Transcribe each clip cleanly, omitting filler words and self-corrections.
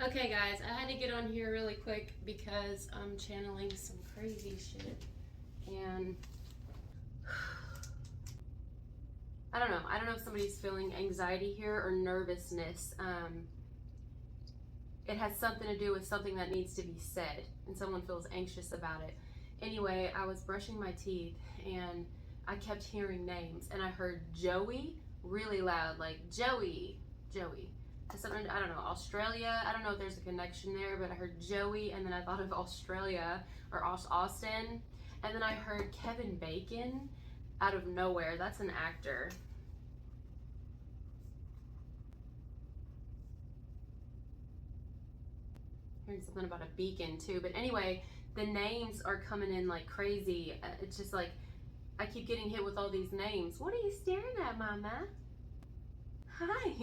Okay, guys, I had to get on here really quick because I'm channeling some crazy shit. And I don't know. I don't know if somebody's feeling anxiety here or nervousness. It has something to do with something that needs to be said, and someone feels anxious about it. Anyway, I was brushing my teeth and I kept hearing names, and I heard Joey really loud, like Joey, Joey. Something, I don't know, Australia. I don't know if there's a connection there, but I heard Joey, and then I thought of Australia or Austin, and then I heard Kevin Bacon out of nowhere. That's an actor. Hearing something about a beacon too, but anyway, the names are coming in like crazy. It's just like I keep getting hit with all these names. What are you staring at, Mama? Hi.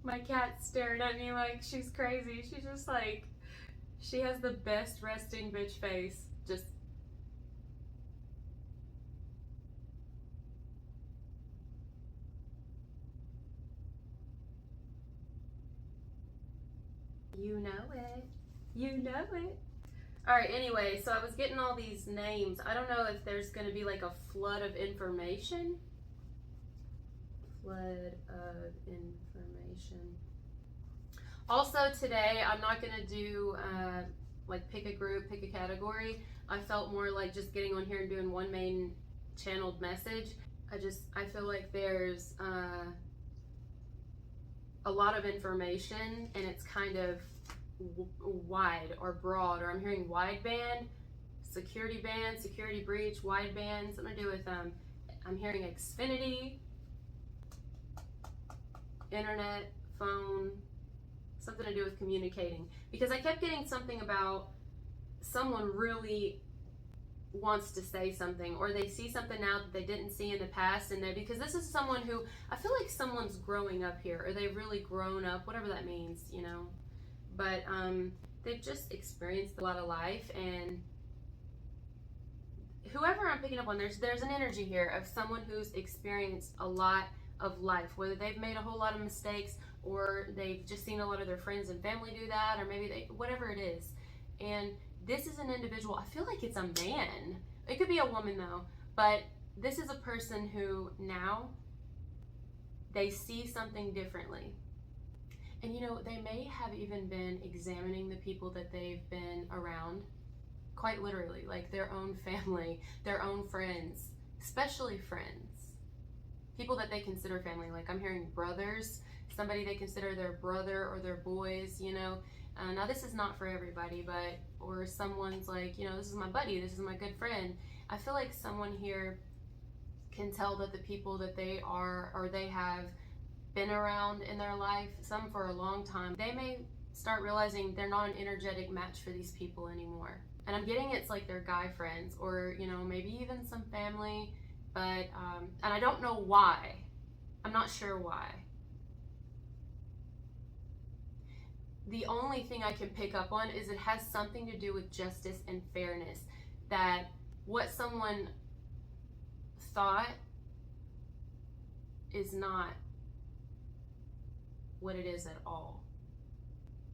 My cat's staring at me like she's crazy. She's just like, she has the best resting bitch face. Just. You know it. You know it. Alright, anyway, so I was getting all these names. I don't know if there's going to be like a flood of information. Flood of information. Also today, I'm not going to do like pick a group, pick a category. I felt more like just getting on here and doing one main channeled message. I feel like there's a lot of information and it's kind of wide or broad, or I'm hearing wideband, security band, security breach, wideband, something to do with I'm hearing Xfinity, internet, phone, something to do with communicating, because I kept getting something about someone really wants to say something, or they see something now that they didn't see in the past, and they, because this is someone who I feel like someone's growing up here, or they've really grown up, whatever that means, you know, but they've just experienced a lot of life, and whoever I'm picking up on, there's an energy here of someone who's experienced a lot of life, whether they've made a whole lot of mistakes or they've just seen a lot of their friends and family do that, or maybe they, whatever it is. And this is an individual, I feel like it's a man. It could be a woman though, but this is a person who now they see something differently. And you know, they may have even been examining the people that they've been around, quite literally, like their own family, their own friends, especially friends. People that they consider family, like I'm hearing brothers, somebody they consider their brother or their boys, you know. Now this is not for everybody, but, or someone's like, you know, this is my buddy, this is my good friend. I feel like someone here can tell that the people that they are, or they have been around in their life, some for a long time, they may start realizing they're not an energetic match for these people anymore. And I'm getting it's like their guy friends, or, you know, maybe even some family, but, and I don't know why. I'm not sure why. The only thing I can pick up on is it has something to do with justice and fairness. That what someone thought is not what it is at all.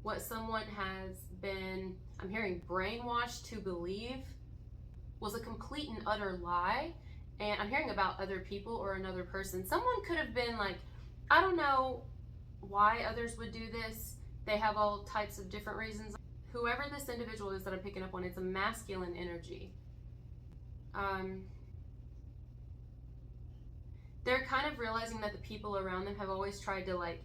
What someone has been, I'm hearing, brainwashed to believe was a complete and utter lie. And I'm hearing about other people or another person. Someone could have been like, I don't know why others would do this. They have all types of different reasons. Whoever this individual is that I'm picking up on, it's a masculine energy. They're kind of realizing that the people around them have always tried to like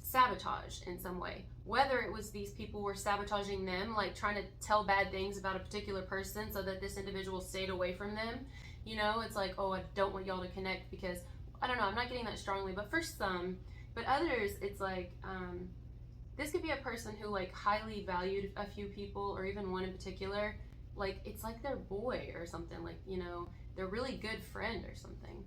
sabotage in some way. Whether it was these people were sabotaging them, like trying to tell bad things about a particular person so that this individual stayed away from them. You know, it's like, oh, I don't want y'all to connect because, I don't know, I'm not getting that strongly, but for some, but others, it's like, this could be a person who like highly valued a few people, or even one in particular. Like, it's like their boy or something, like, you know, their really good friend or something.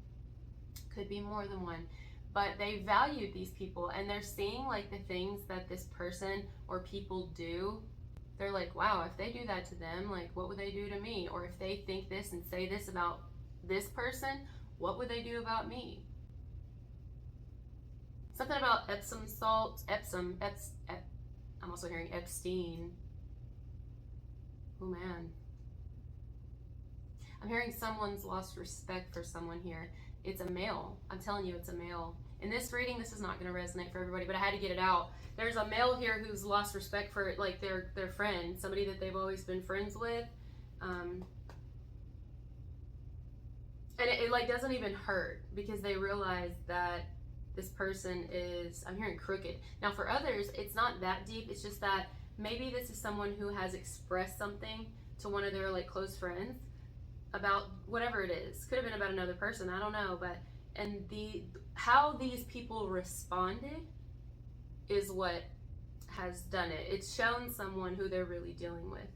Could be more than one. But they valued these people, and they're seeing like the things that this person or people do. They're like, wow, if they do that to them, like what would they do to me? Or if they think this and say this about this person, what would they do about me? Something about Epsom salt. I'm also hearing Epstein. Oh man. I'm hearing someone's lost respect for someone here. It's a male. I'm telling you, it's a male. In this reading, this is not going to resonate for everybody, but I had to get it out. There's a male here who's lost respect for like their friend, somebody that they've always been friends with. And it like doesn't even hurt because they realize that this person is, I'm hearing crooked. Now for others, it's not that deep. It's just that maybe this is someone who has expressed something to one of their like close friends about whatever it is. Could have been about another person, I don't know, but and how these people responded is what has done it. It's shown someone who they're really dealing with.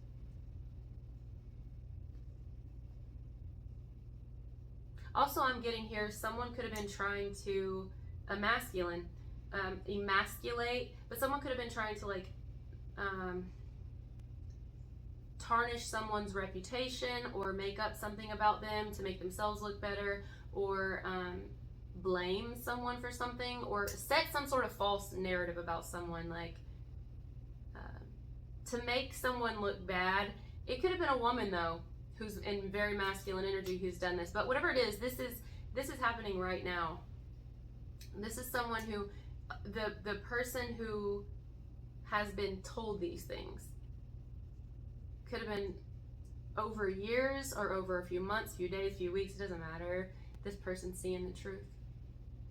Also, I'm getting here, someone could have been trying to emasculate, but someone could have been trying to like tarnish someone's reputation or make up something about them to make themselves look better, or blame someone for something, or set some sort of false narrative about someone, like to make someone look bad. It could have been a woman though, who's in very masculine energy, who's done this. But whatever it is, this is happening right now. This is someone who, the person who has been told these things. Could have been over years or over a few months, few days, few weeks, it doesn't matter. This person's seeing the truth.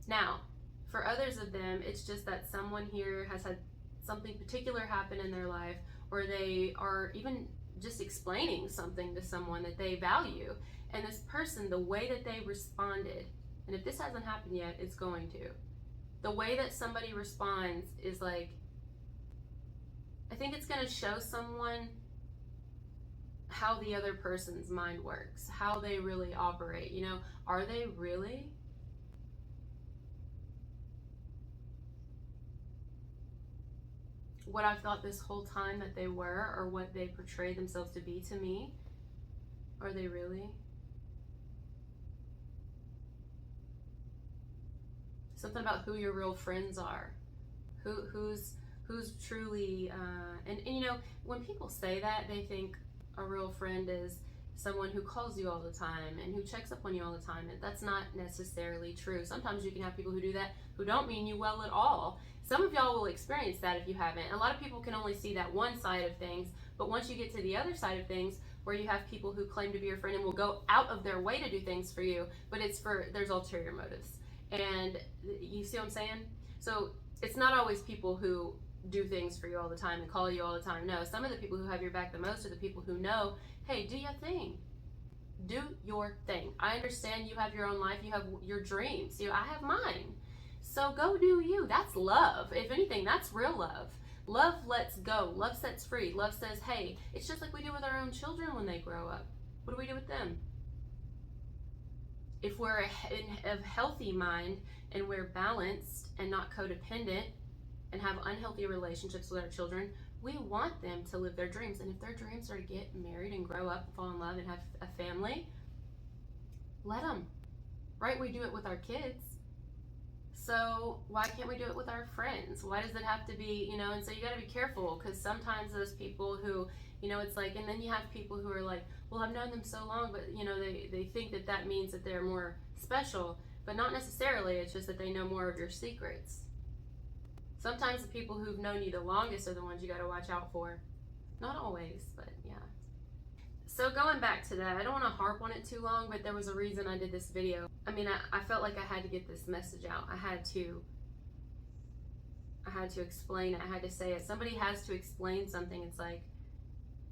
Now, for others of them, it's just that someone here has had something particular happen in their life, or they are even just explaining something to someone that they value. And this person, the way that they responded, and if this hasn't happened yet, it's going to. The way that somebody responds is like, I think it's going to show someone how the other person's mind works, how they really operate. You know, are they really what I've thought this whole time that they were, or what they portray themselves to be to me? Are they really? Something about who your real friends are, who's truly, and you know, when people say that, they think a real friend is someone who calls you all the time and who checks up on you all the time, and that's not necessarily true. Sometimes you can have people who do that who don't mean you well at all. Some of y'all will experience that if you haven't. A lot of people can only see that one side of things, but once you get to the other side of things, where you have people who claim to be your friend and will go out of their way to do things for you, but there's ulterior motives. And you see what I'm saying? So it's not always people who do things for you all the time and call you all the time. No, some of the people who have your back the most are the people who know, hey, do your thing. Do your thing. I understand you have your own life, you have your dreams. I have mine. So go do you. That's love. If anything, that's real love. Love lets go. Love sets free. Love says, hey, it's just like we do with our own children when they grow up. What do we do with them? If we're of healthy mind and we're balanced and not codependent and have unhealthy relationships with our children, we want them to live their dreams. And if their dreams are to get married and grow up and fall in love and have a family, let them. Right? We do it with our kids. So why can't we do it with our friends? Why does it have to be, and so you got to be careful, because sometimes those people who, it's like, and then you have people who are like, well, I've known them so long, but they think that means that they're more special, but not necessarily. It's just that they know more of your secrets. Sometimes the people who've known you the longest are the ones you got to watch out for. Not always, but yeah. So going back to that, I don't want to harp on it too long, but there was a reason I did this video. I mean, I felt like I had to get this message out. I had to explain it. I had to say it. Somebody has to explain something. It's like,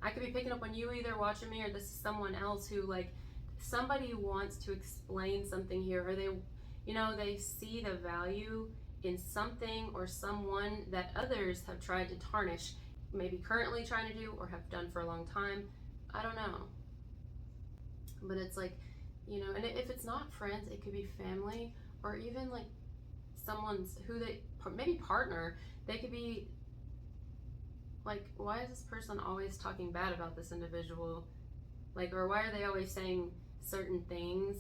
I could be picking up on you either watching me, or this is someone else who, like, somebody wants to explain something here, or they see the value in something or someone that others have tried to tarnish, maybe currently trying to do or have done for a long time. I don't know. But it's like, and if it's not friends, it could be family, or even like someone's maybe partner. They could be like, why is this person always talking bad about this individual? Like, or why are they always saying certain things?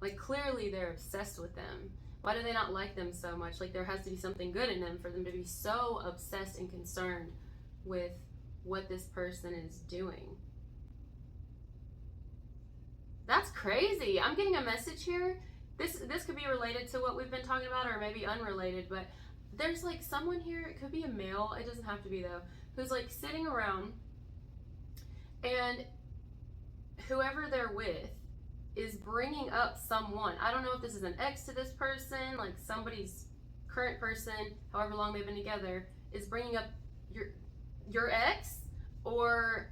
Like, clearly they're obsessed with them. Why do they not like them so much? Like there has to be something good in them for them to be so obsessed and concerned with what this person is doing. That's crazy. I'm getting a message here. This could be related to what we've been talking about, or maybe unrelated, but there's like someone here, it could be a male, it doesn't have to be though, who's like sitting around, and whoever they're with is bringing up someone. I don't know if this is an ex to this person, like somebody's current person, however long they've been together, is bringing up your ex or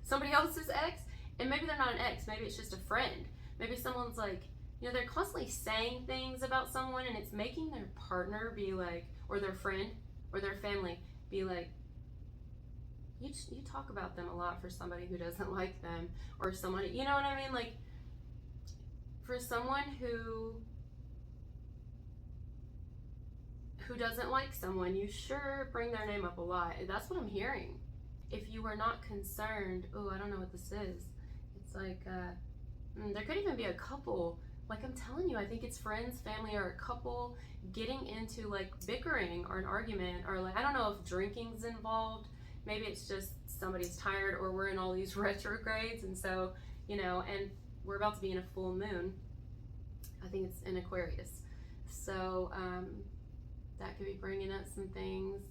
somebody else's ex. And maybe they're not an ex, maybe it's just a friend. Maybe someone's like, you know, they're constantly saying things about someone, and it's making their partner be like, or their friend or their family be like, you talk about them a lot for somebody who doesn't like them, or somebody, you know what I mean? Like, for someone who doesn't like someone, you sure bring their name up a lot. That's what I'm hearing. If you were not concerned, oh, I don't know what this is. It's like, there could even be a couple. Like I'm telling you, I think it's friends, family, or a couple getting into like bickering or an argument, or like, I don't know if drinking's involved. Maybe it's just somebody's tired, or we're in all these retrogrades, and so, you know, and we're about to be in a full moon. I think it's in Aquarius. So that could be bringing up some things.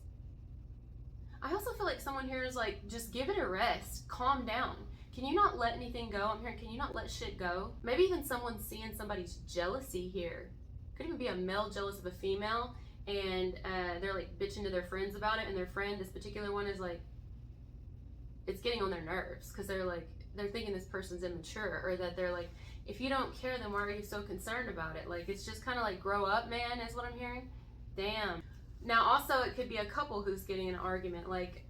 I also feel like someone here is like, just give it a rest, calm down. Can you not let anything go? I'm hearing, can you not let shit go? Maybe even someone's seeing somebody's jealousy here. Could even be a male jealous of a female, and they're like bitching to their friends about it, and their friend, this particular one, is like, it's getting on their nerves because they're like, they're thinking this person's immature, or that they're like, if you don't care, then why are you so concerned about it? Like, it's just kind of like, grow up, man, is what I'm hearing. Damn. Now, also, it could be a couple who's getting an argument. Like,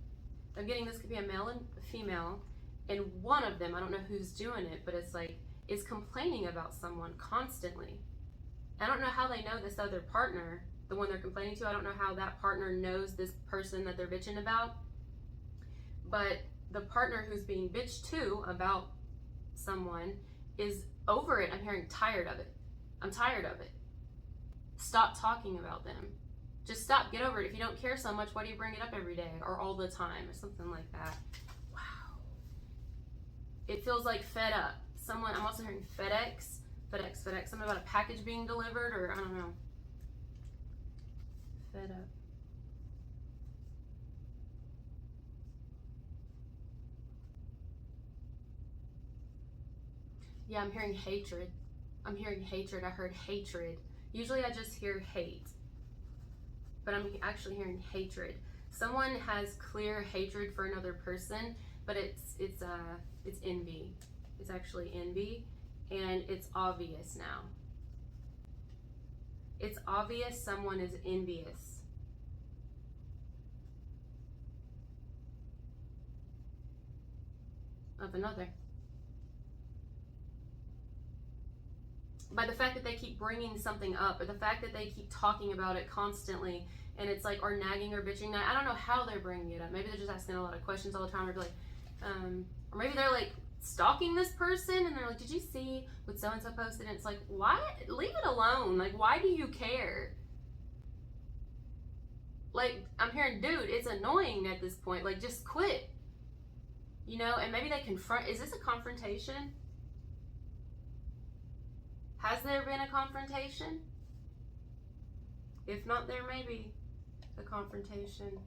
I'm getting this could be a male and a female, and one of them, I don't know who's doing it, but it's like, is complaining about someone constantly. I don't know how they know this other partner, the one they're complaining to. I don't know how that partner knows this person that they're bitching about. But the partner who's being bitched to about someone is over it. I'm hearing tired of it. I'm tired of it. Stop talking about them. Just stop. Get over it. If you don't care so much, why do you bring it up every day or all the time or something like that? Wow. It feels like fed up. Someone, I'm also hearing FedEx. Something about a package being delivered, or I don't know. Fed up. Yeah, I'm hearing hatred. I'm hearing hatred. I heard hatred. Usually I just hear hate, but I'm actually hearing hatred. Someone has clear hatred for another person, but it's envy. It's actually envy, and it's obvious now. It's obvious someone is envious. Of another. By the fact that they keep bringing something up, or the fact that they keep talking about it constantly, and it's like, or nagging or bitching. Now, I don't know how they're bringing it up. Maybe they're just asking a lot of questions all the time, or like, or maybe they're like stalking this person, and they're like, did you see what so-and-so posted? And it's like, why? Leave it alone. Like, why do you care? Like, I'm hearing, dude, it's annoying at this point. Like, just quit. You know, and maybe they confront. Is this a confrontation? Has there been a confrontation? If not, there may be a confrontation.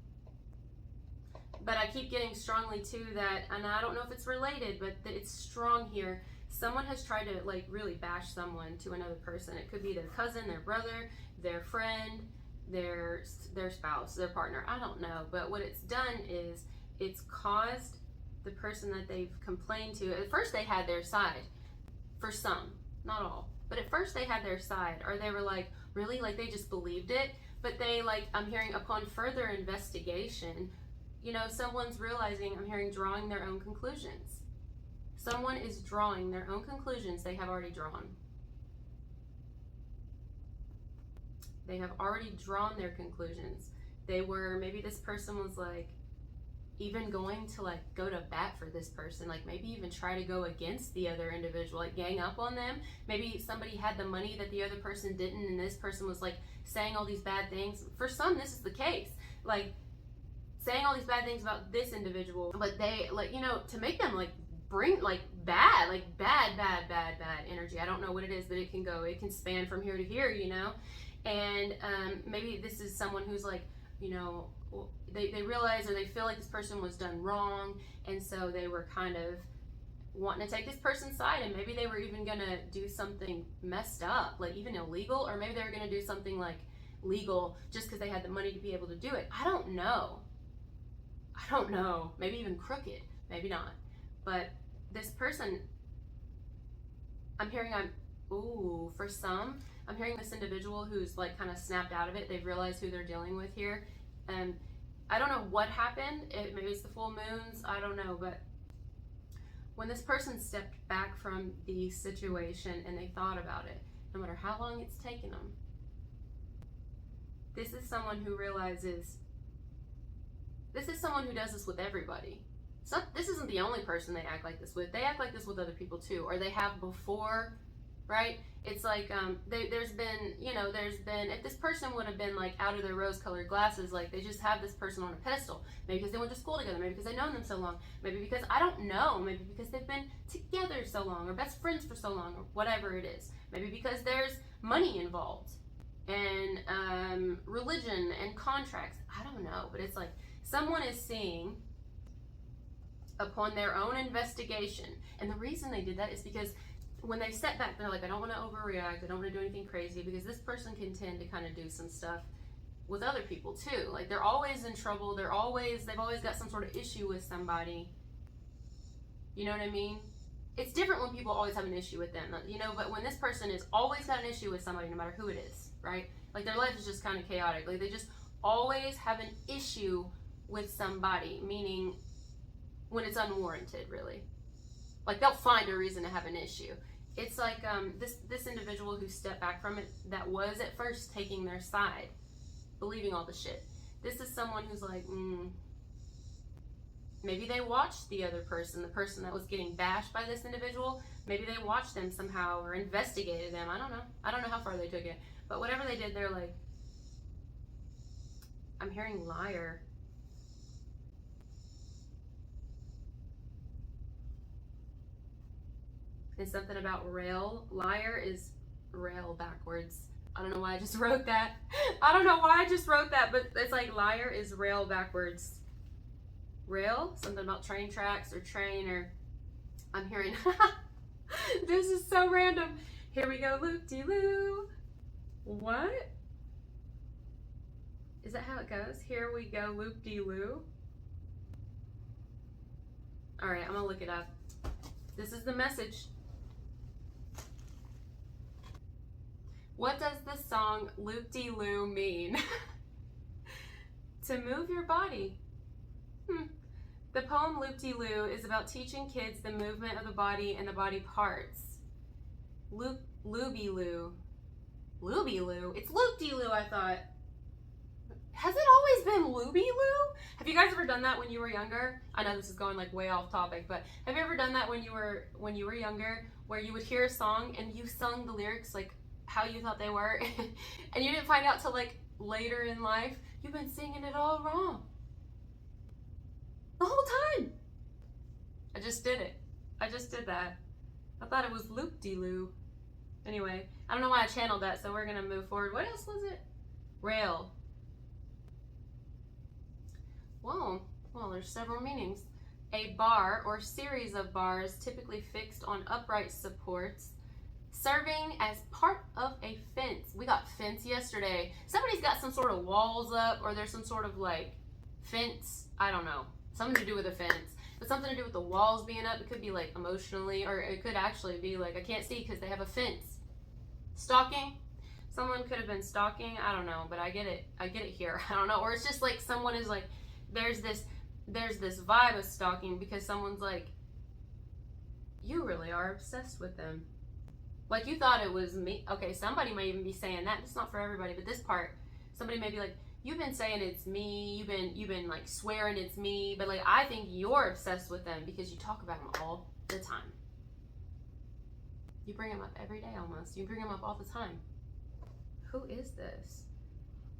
But I keep getting strongly too that, and I don't know if it's related, but that it's strong here. Someone has tried to like really bash someone to another person. It could be their cousin, their brother, their friend, their spouse, their partner. I don't know. But what it's done is it's caused the person that they've complained to. At first they had their side. For some, not all. But at first they had their side, or they were like, really? Like they just believed it. But they, like, I'm hearing upon further investigation, you know, someone's realizing, I'm hearing, drawing their own conclusions. Someone is drawing their own conclusions they have already drawn. They have already drawn their conclusions. They were, maybe this person was like, even going to like go to bat for this person, like maybe even try to go against the other individual, like gang up on them. Maybe somebody had the money that the other person didn't, and this person was like saying all these bad things. For some, this is the case, like saying all these bad things about this individual, but they, like, you know, to make them like bring like bad energy. I don't know what it is, but it can span from here to here, you know. And maybe this is someone who's like, you know, they realize or they feel like this person was done wrong, and so they were kind of wanting to take this person's side, and maybe they were even gonna do something messed up, like even illegal, or maybe they were gonna do something like legal just because they had the money to be able to do it. I don't know. Maybe even crooked, maybe not. But this person, for some, I'm hearing this individual who's like kind of snapped out of it. They've realized who they're dealing with here. And I don't know what happened. Maybe it's the full moons. I don't know. But when this person stepped back from the situation and they thought about it, no matter how long it's taken them, this is someone who realizes, this is someone who does this with everybody. So this isn't the only person they act like this with. They act like this with other people too, or they have before, right? It's like there's been, if this person would have been like out of their rose-colored glasses, like they just have this person on a pedestal, maybe because they went to school together, maybe because they've known them so long, maybe because, I don't know, maybe because they've been together so long, or best friends for so long, or whatever it is. Maybe because there's money involved, and religion and contracts. I don't know, but it's like someone is seeing upon their own investigation, and the reason they did that is because when they step back, they're like, I don't want to overreact, I don't want to do anything crazy, because this person can tend to kind of do some stuff with other people too. Like they're always in trouble, they've always got some sort of issue with somebody. You know what I mean? It's different when people always have an issue with them, you know, but when this person has always got an issue with somebody, no matter who it is, right? Like their life is just kind of chaotic. Like they just always have an issue with somebody, meaning when it's unwarranted, really. Like they'll find a reason to have an issue. It's like this individual who stepped back from it, that was at first taking their side, believing all the shit. This is someone who's like, maybe they watched the other person, the person that was getting bashed by this individual. Maybe they watched them somehow or investigated them. I don't know. I don't know how far they took it. But whatever they did, they're like, I'm hearing liar. And something about rail. Liar is rail backwards. I don't know why I just wrote that. But it's like liar is rail backwards. Rail, something about train tracks or train, or I'm hearing, this is so random. Here we go, loop-de-loo. What? Is that how it goes? Here we go, loop-de-loo. All right, I'm gonna look it up. This is the message. What does the song Loop-de-Loo mean? To move your body. The poem Loop-de-Loo is about teaching kids the movement of the body and the body parts. Looby-loo. Looby-loo? It's loop-de-loo, I thought. Has it always been looby-loo? Have you guys ever done that when you were younger? I know this is going like way off topic, but have you ever done that when you were younger, where you would hear a song and you sung the lyrics like how you thought they were, and you didn't find out till like later in life you've been singing it all wrong the whole time? I just did it. I just did that. I thought it was loop-de-loo. Anyway, I don't know why I channeled that, so we're gonna move forward. What else was it? Rail. Well, there's several meanings. A bar or series of bars typically fixed on upright supports, serving as part of a fence. We got fence yesterday. Somebody's got some sort of walls up, or there's some sort of like fence. I don't know. Something to do with a fence, but something to do with the walls being up. It could be like emotionally, or it could actually be like, I can't see because they have a fence. Stalking. Someone could have been stalking. I don't know, but I get it. I get it here. I don't know. Or it's just like someone is like, there's this vibe of stalking because someone's like, you really are obsessed with them. Like you thought it was me. Okay, somebody may even be saying that. It's not for everybody, but this part, somebody may be like, you've been saying it's me, you've been like swearing it's me, but like I think you're obsessed with them because you talk about them all the time. You bring them up every day almost. You bring them up all the time. Who is this?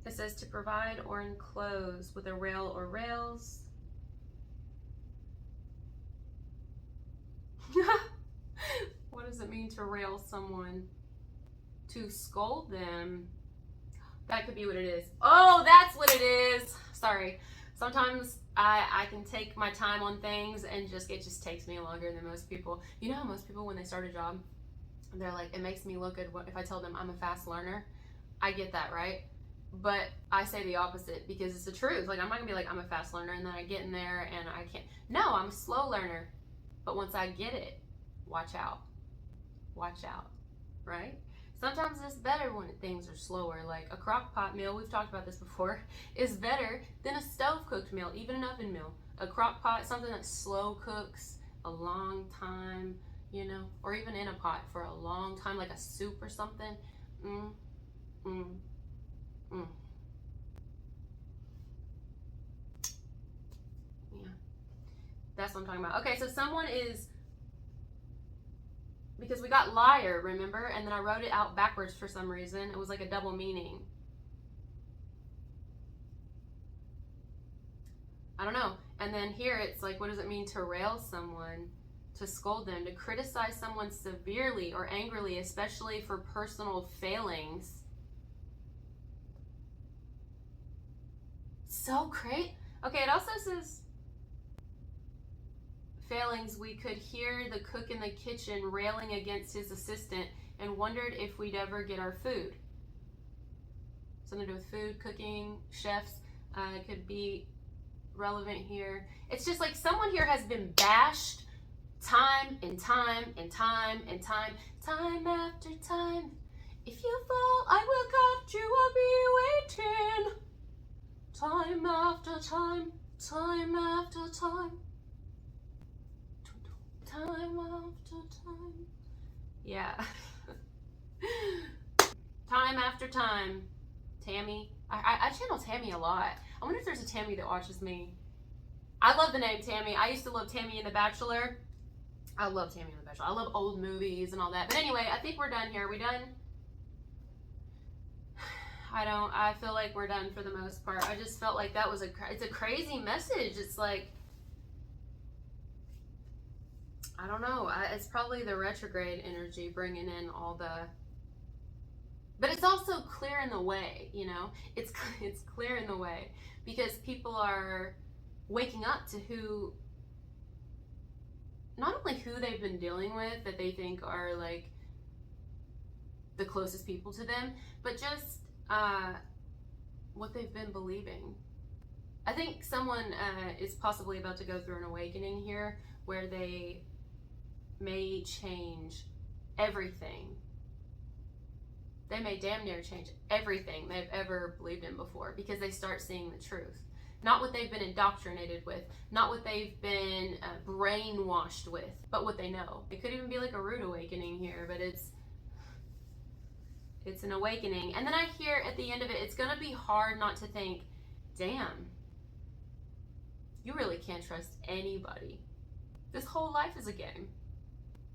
It says to provide or enclose with a rail or rails. What does it mean to rail someone? To scold them. That could be what it is. Oh, that's what it is. Sorry. Sometimes I can take my time on things and it just takes me longer than most people. You know how most people, when they start a job, they're like, it makes me look good if I tell them I'm a fast learner. I get that, right? But I say the opposite because it's the truth. Like, I'm not gonna be like, I'm a fast learner, and then I get in there and I can't. No, I'm a slow learner. But once I get it, watch out. Watch out, right? Sometimes it's better when things are slower. Like a crock pot meal, we've talked about this before, is better than a stove cooked meal, even an oven meal. A crock pot, something that slow cooks a long time, you know, or even in a pot for a long time, like a soup or something. Yeah, that's what I'm talking about. Okay, so someone is, because we got liar, remember? And then I wrote it out backwards for some reason. It was like a double meaning. I don't know. And then here it's like, what does it mean to rail someone? To scold them, to criticize someone severely or angrily, especially for personal failings. So great. Okay, it also says failings. We could hear the cook in the kitchen railing against his assistant and wondered if we'd ever get our food. Something to do with food, cooking, chefs. Could be relevant here. It's just like someone here has been bashed time and time and time and time after time. If you fall, I will catch you, I'll be waiting. Time after time after time. Time after time. Yeah. Time after time. Tammy. I channel Tammy a lot. I wonder if there's a Tammy that watches me. I love the name Tammy. I used to love Tammy in The Bachelor. I love Tammy in The Bachelor. I love old movies and all that. But anyway, I think we're done here. Are we done? I feel like we're done for the most part. I just felt like that was it's a crazy message. It's like, I don't know. It's probably the retrograde energy bringing in all the, but it's also clear in the way, you know? It's clear in the way because people are waking up to who, not only who they've been dealing with that they think are like the closest people to them, but just what they've been believing. I think someone is possibly about to go through an awakening here where they may change everything. They may damn near change everything they've ever believed in before because they start seeing the truth. Not what they've been indoctrinated with, not what they've been brainwashed with, but what they know. It could even be like a rude awakening here, but it's an awakening. And then I hear at the end of it, it's going to be hard not to think, damn, you really can't trust anybody. This whole life is a game.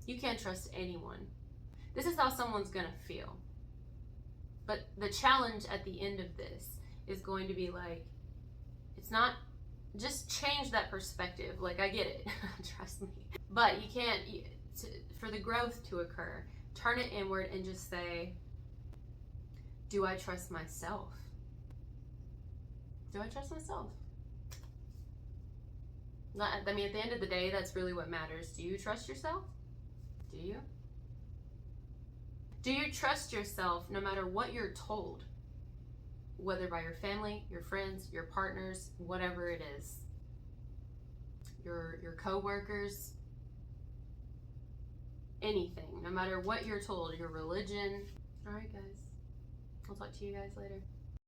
You can't trust anyone. This is how someone's going to feel. But the challenge at the end of this is going to be like, it's not, just change that perspective. Like, I get it, trust me. But you can't, for the growth to occur, turn it inward and just say, do I trust myself? Do I trust myself? I mean, at the end of the day, that's really what matters. Do you trust yourself? Do you? Do you trust yourself no matter what you're told? Whether by your family, your friends, your partners, whatever it is. Your co-workers. Anything. No matter what you're told. Your religion. Alright guys. I'll talk to you guys later.